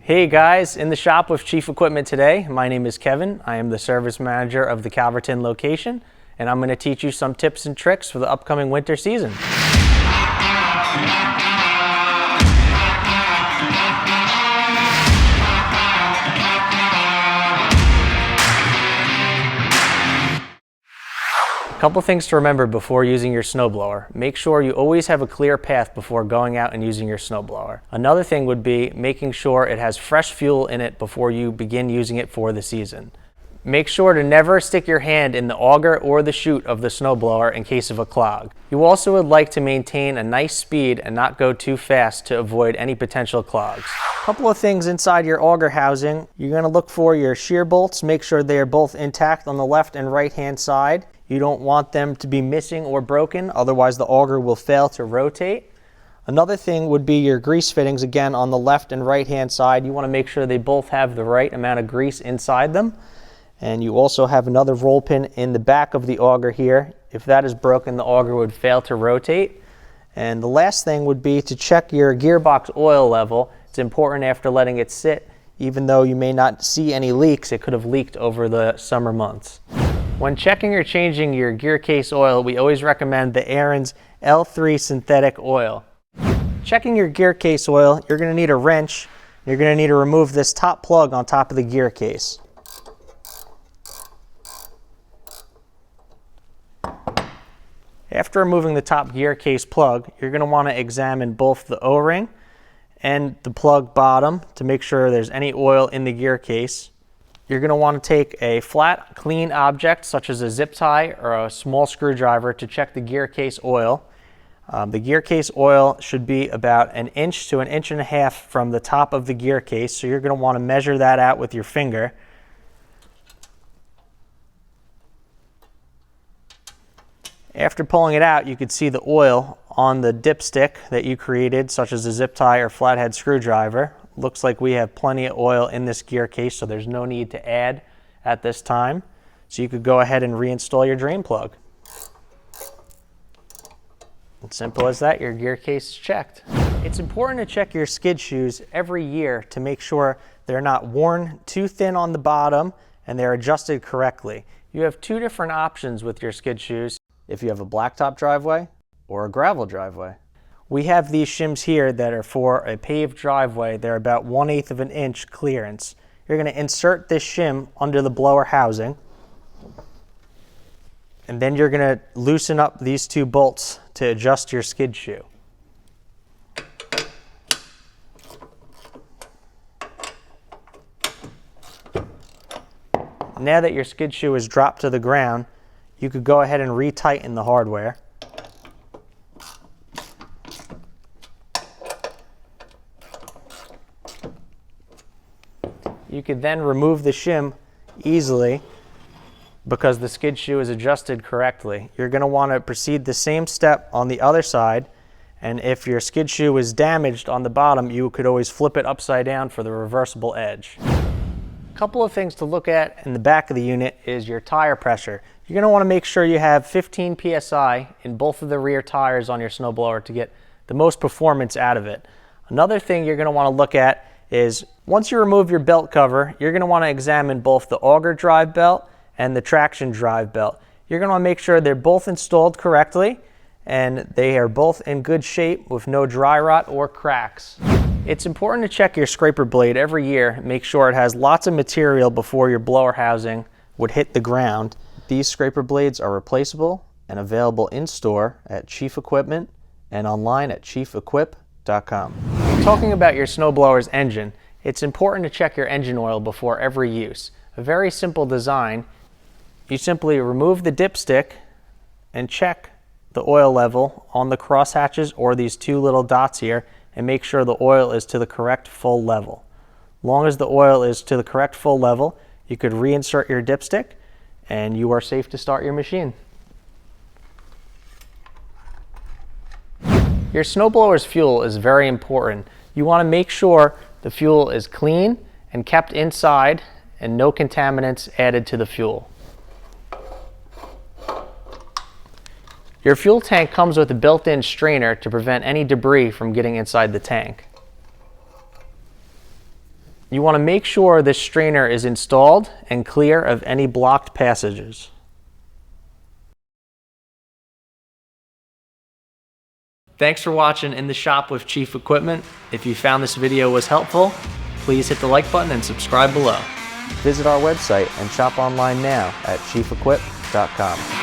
Hey guys, in the shop with Chief Equipment today. My name is Kevin. I am the service manager of the Calverton location, and I'm going to teach you some tips and tricks for the upcoming winter season. A couple things to remember before using your snowblower. Make sure you always have a clear path before going out and using your snowblower. Another thing would be making sure it has fresh fuel in it before you begin using it for the season. Make sure to never stick your hand in the auger or the chute of the snowblower in case of a clog. You also would like to maintain a nice speed and not go too fast to avoid any potential clogs. A couple of things inside your auger housing. You're going to look for your shear bolts. Make sure they are both intact on the left and right hand side. You don't want them to be missing or broken, otherwise the auger will fail to rotate. Another thing would be your grease fittings, again on the left and right hand side. You want to make sure they both have the right amount of grease inside them. And you also have another roll pin in the back of the auger here. If that is broken, the auger would fail to rotate. And the last thing would be to check your gearbox oil level. It's important after letting it sit. Even though you may not see any leaks, it could have leaked over the summer months. When checking or changing your gear case oil, we always recommend the Ariens L3 synthetic oil. Checking your gear case oil, you're going to need a wrench. You're going to need to remove this top plug on top of the gear case. After removing the top gear case plug, you're going to want to examine both the O-ring and the plug bottom to make sure there's any oil in the gear case. You're going to want to take a flat, clean object such as a zip tie or a small screwdriver to check the gear case oil. The gear case oil should be about 1 inch to 1.5 inches from the top of the gear case, so you're going to want to measure that out with your finger. After pulling it out, you could see the oil on the dipstick that you created, such as a zip tie or flathead screwdriver. Looks like we have plenty of oil in this gear case, so there's no need to add at this time. So you could go ahead and reinstall your drain plug. It's simple as that, your gear case is checked. It's important to check your skid shoes every year to make sure they're not worn too thin on the bottom and they're adjusted correctly. You have two different options with your skid shoes if you have a blacktop driveway or a gravel driveway. We have these shims here that are for a paved driveway. They're about 1/8 of an inch clearance. You're going to insert this shim under the blower housing, and then you're going to loosen up these two bolts to adjust your skid shoe. Now that your skid shoe is dropped to the ground, you could go ahead and retighten the hardware. You could then remove the shim easily because the skid shoe is adjusted correctly. You're going to want to proceed the same step on the other side, and if your skid shoe is damaged on the bottom, you could always flip it upside down for the reversible edge. A couple of things to look at in the back of the unit is your tire pressure. You're going to want to make sure you have 15 psi in both of the rear tires on your snowblower to get the most performance out of it. Another thing you're going to want to look at is once you remove your belt cover, you're going to want to examine both the auger drive belt and the traction drive belt. You're going to want to make sure they're both installed correctly and they are both in good shape with no dry rot or cracks. It's important to check your scraper blade every year. Make sure it has lots of material before your blower housing would hit the ground. These scraper blades are replaceable and available in store at Chief Equipment and online at chiefequip.com. Talking about your snowblower's engine, it's important to check your engine oil before every use. A very simple design. You simply remove the dipstick and check the oil level on the cross hatches or these two little dots here and make sure the oil is to the correct full level. As long as the oil is to the correct full level, you could reinsert your dipstick and you are safe to start your machine. Your snowblower's fuel is very important. You want to make sure the fuel is clean and kept inside and no contaminants added to the fuel. Your fuel tank comes with a built-in strainer to prevent any debris from getting inside the tank. You want to make sure this strainer is installed and clear of any blocked passages. Thanks for watching In the Shop with Chief Equipment. If you found this video was helpful, please hit the like button and subscribe below. Visit our website and shop online now at chiefequip.com.